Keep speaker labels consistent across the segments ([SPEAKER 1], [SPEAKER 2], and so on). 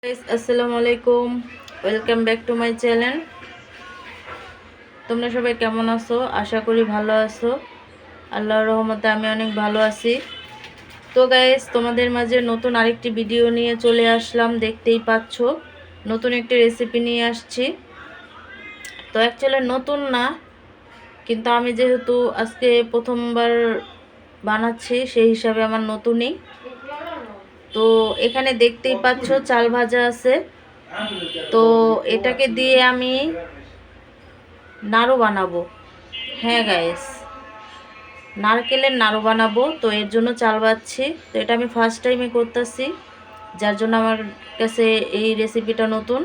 [SPEAKER 1] Guys আসসালামু আলাইকুম, welcome back to my channel. তোমরা সবাই কেমন আছো? আশা করি ভালো আছো। আল্লাহর রহমতে আমি অনেক ভালো আছি। তো গাইস, তোমাদের মাঝে নতুন আরেকটি ভিডিও নিয়ে চলে আসলাম। দেখতেই পাচ্ছ, নতুন একটি রেসিপি নিয়ে আসছি। তো অ্যাকচুয়ালি নতুন না, কিন্তু আমি যেহেতু আজকে প্রথমবার বানাচ্ছি, সেই হিসাবে আমার নতুনই। তো এখানে দেখতেই পাচ্ছ চাল ভাজা আছে। তো এটাকে দিয়ে আমি নাড়ু বানাবো। হ্যাঁ গাইস, নারকেলের নাড়ু বানাবো। তো এর জন্য চাল বাচ্ছি। তো এটা আমি ফার্স্ট টাইমে করতেছি, যার জন্য আমার কাছে এই রেসিপিটা নতুন।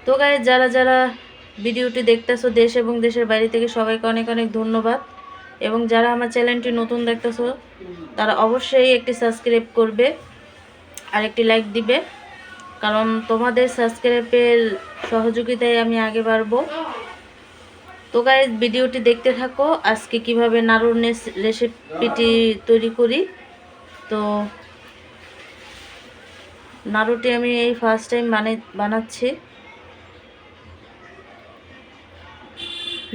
[SPEAKER 1] তো গাইস, যারা যারা ভিডিওটি দেখতেছো দেশ এবং দেশের বাইরে থেকে, সবাইকে অনেক অনেক ধন্যবাদ। এবং যারা আমার চ্যানেলটি নতুন দেখতেছো, তারা অবশ্যই একটি সাবস্ক্রাইব করবে আর একটি লাইক দিবে, কারণ তোমাদের সাবস্ক্রাইবের সহযোগিতায় আমি আগে বাড়বো। তো গাইস, ভিডিওটি দেখতে থাকো। আজকে কিভাবে নাড়ুর রেসিপিটি তৈরি করি। তো নাড়ুটি আমি এই ফার্স্ট টাইম বানাচ্ছি।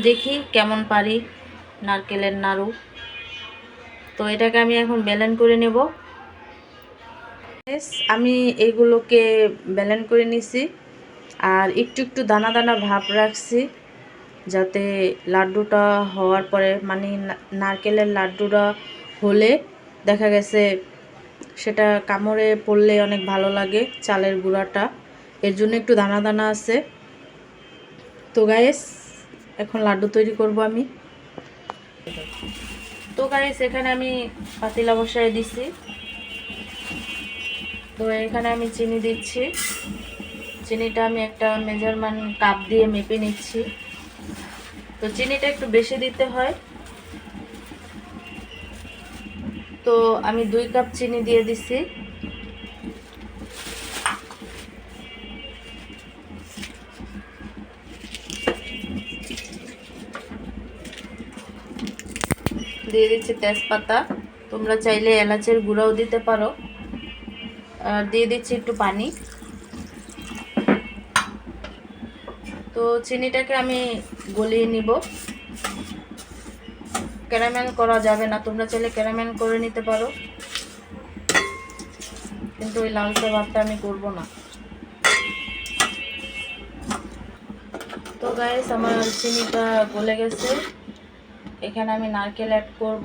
[SPEAKER 1] দেখি কেমন পারি নারকেলের নাড়ু। তো এটাকে আমি এখন ব্লেন্ড করে নেব। আমি এগুলোকে ব্লেন্ড করে নিছি, আর একটু একটু দানা দানা ভাব রাখছি, যাতে লাড্ডুটা হওয়ার পরে, মানে নারকেলের লাড্ডুটা হলে দেখা গেছে সেটা কামড়ে পড়লে অনেক ভালো লাগে চালের গুঁড়াটা, এর জন্য একটু দানা দানা আছে। তো গাইস, এখন লাড্ডু তৈরি করব আমি। তো গাইস, এখানে আমি পাতিলা বসায় দিছি। তো এখানে আমি চিনি দিচ্ছি। চিনিটা আমি একটা মেজারমেন্ট কাপ দিয়ে মেপে নিচ্ছি। তো চিনিটা একটু বেশি দিতে হয়। তো আমি 2 কাপ চিনি দিয়ে দিছি। দিয়ে দিচ্ছি তেজপাতা, তোমরা চাইলে এলাচের গুঁড়াও দিতে পারো। আর দিয়ে দিচ্ছি একটু পানি। তো চিনিটাকে আমি গলিয়ে নিব। ক্যারামেল করা যাবে না, তোমরা চাইলে ক্যারামেল করে নিতে পারো, কিন্তু ওই লালচে ভাবটা আমি করব না। তো গাইস, আমার চিনিটা গলে গেছে। এখানে আমি নারকেল অ্যাড করব।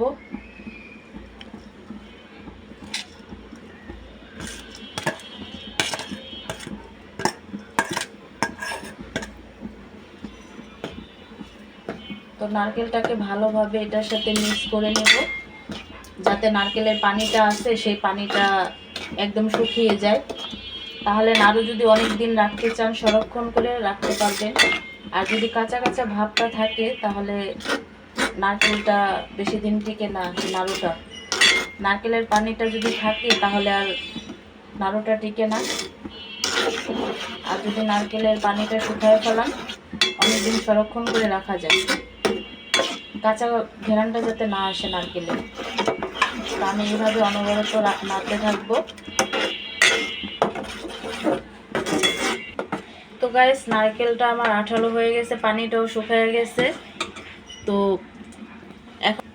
[SPEAKER 1] তো নারকেলটাকে ভালোভাবে এটার সাথে মিক্স করে নেব, যাতে নারকেলের পানিটা আছে সেই পানিটা একদম শুকিয়ে যায়। তাহলে নাড়ু যদি অনেক দিন রাখতে চান, সংরক্ষণ করে রাখতে পারবেন। আর যদি কাঁচা কাঁচা ভাবটা থাকে, তাহলে নারকেলটা বেশি দিন টিকে না। নাড়ুটা, নারকেলের পানিটা যদি থাকে, তাহলে আর নাড়ুটা টিকে না। আর যদি নারকেলের পানিটা শুকায় ফেলান, অনেকদিন সংরক্ষণ করে রাখা যায়, কাঁচা ঘেরানটা যাতে না আসে নারকেলের। তো আমি এইভাবে অনবরত নাড়তে থাকবো। তো গাইস, নারকেলটা আমার আঠালো হয়ে গেছে, পানিটাও শুকিয়ে গেছে। তো এখন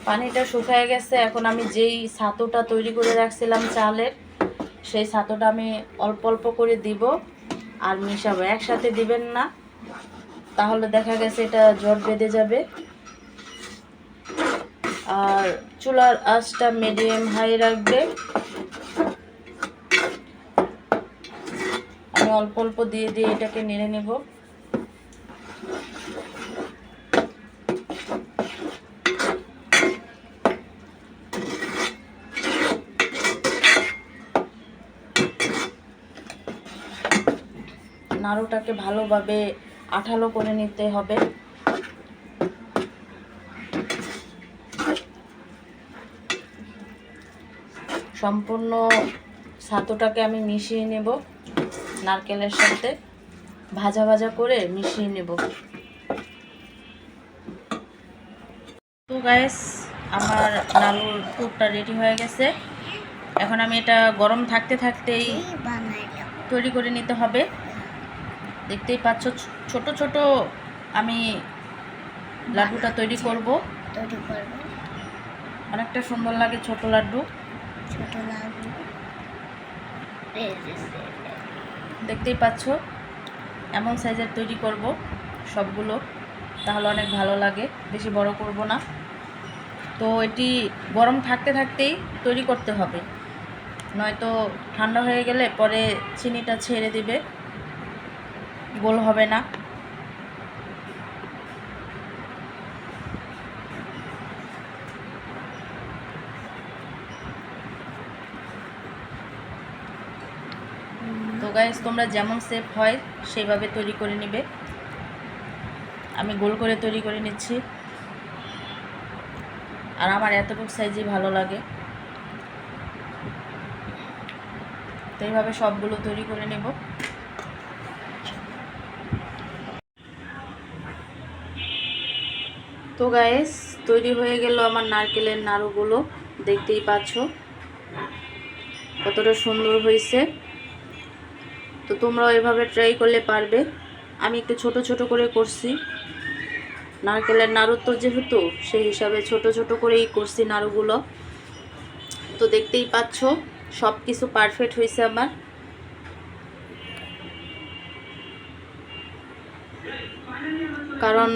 [SPEAKER 1] পানিটা শুকিয়ে গেছে। এখন আমি যেই ছাতুটা তৈরি করে রাখছিলাম চালের, সেই ছাতুটা আমি অল্প অল্প করে দিব আর মিশাবো। একসাথে দিবেন না, তাহলে দেখা গেছে এটা জট বেঁধে যাবে। আর চুলার আঁচটা মিডিয়াম হাই রাখবে। আমি অল্প অল্প দিয়ে দিয়ে এটাকে নেড়ে নেব। নাড়ুটাকে ভালোভাবে আঠালো করে নিতে হবে। সম্পূর্ণ ছাতুটাকে আমি মিশিয়ে নেব নারকেলের সাথে, ভাজা ভাজা করে মিশিয়ে নেব। তো গাইস, আমার নাড়ুর পুরটা রেডি হয়ে গেছে। এখন আমি এটা গরম থাকতে থাকতেই তৈরি করে নিতে হবে। দেখতেই পাচ্ছ ছোট ছোট আমি লাড্ডুটা তৈরি করব। অনেকটা সুন্দর লাগে ছোট লাড্ডু। দেখতেই পাচ্ছ এমন সাইজের তৈরি করব সবগুলো, তাহলে অনেক ভালো লাগে। বেশি বড় করব না। তো এটি গরম থাকতে থাকতেই তৈরি করতে হবে, নয়তো ঠান্ডা হয়ে গেলে পরে চিনিটা ছেড়ে দিবে, গোল হবে না। তো গাইস, তোমরা যেমন শেপ হয় সেইভাবে তৈরি করে নেবে। আমি গোল করে তৈরি করে নিচ্ছি, আর আমার এতটুকু সাইজই ভালো লাগে। তো এইভাবে সবগুলো তৈরি করে নেব। তো গাইস, তৈরি হয়ে গেল আমার নারকেলের নাড়ুগুলো। দেখতেই পাচ্ছ কতটা সুন্দর হয়েছে। তো তোমরাও এভাবে ট্রাই করলে পারবে। আমি একটু ছোট ছোট করে করছি, নারকেলের নাড়ু তো যেহেতু, সেই হিসাবে ছোট ছোট করেই করছি নাড়ুগুলো। তো দেখতেই পাচ্ছ সব কিছু পারফেক্ট হয়েছে আমার। কারণ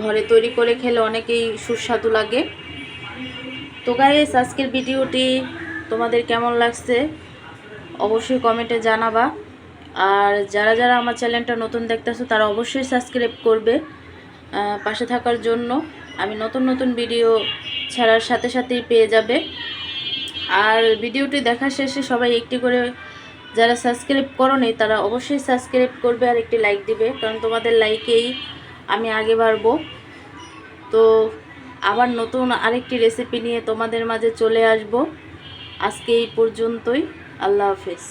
[SPEAKER 1] ঘরে তৈরি করে খেলে অনেকেই সুস্বাদু লাগে। তো গাইস, আজকের ভিডিওটি তোমাদের কেমন লাগছে অবশ্যই কমেন্টে জানাবা। আর যারা যারা আমার চ্যানেলটা নতুন দেখতেছো তারা অবশ্যই সাবস্ক্রাইব করবে পাশে থাকার জন্য। আমি নতুন নতুন ভিডিও ছাড়ার সাথে সাথেই পেয়ে যাবে। আর ভিডিওটি দেখা শেষে সবাই একটি করে, যারা সাবস্ক্রাইব করোনি তারা অবশ্যই সাবস্ক্রাইব করবে আর একটি লাইক দিবে, কারণ তোমাদের লাইকেই আমি আগে বাড়বো। তো আবার নতুন আরেকটি রেসিপি নিয়ে তোমাদের মাঝে চলে আসব। আজকে এই পর্যন্তই। আল্লাহ হাফেজ।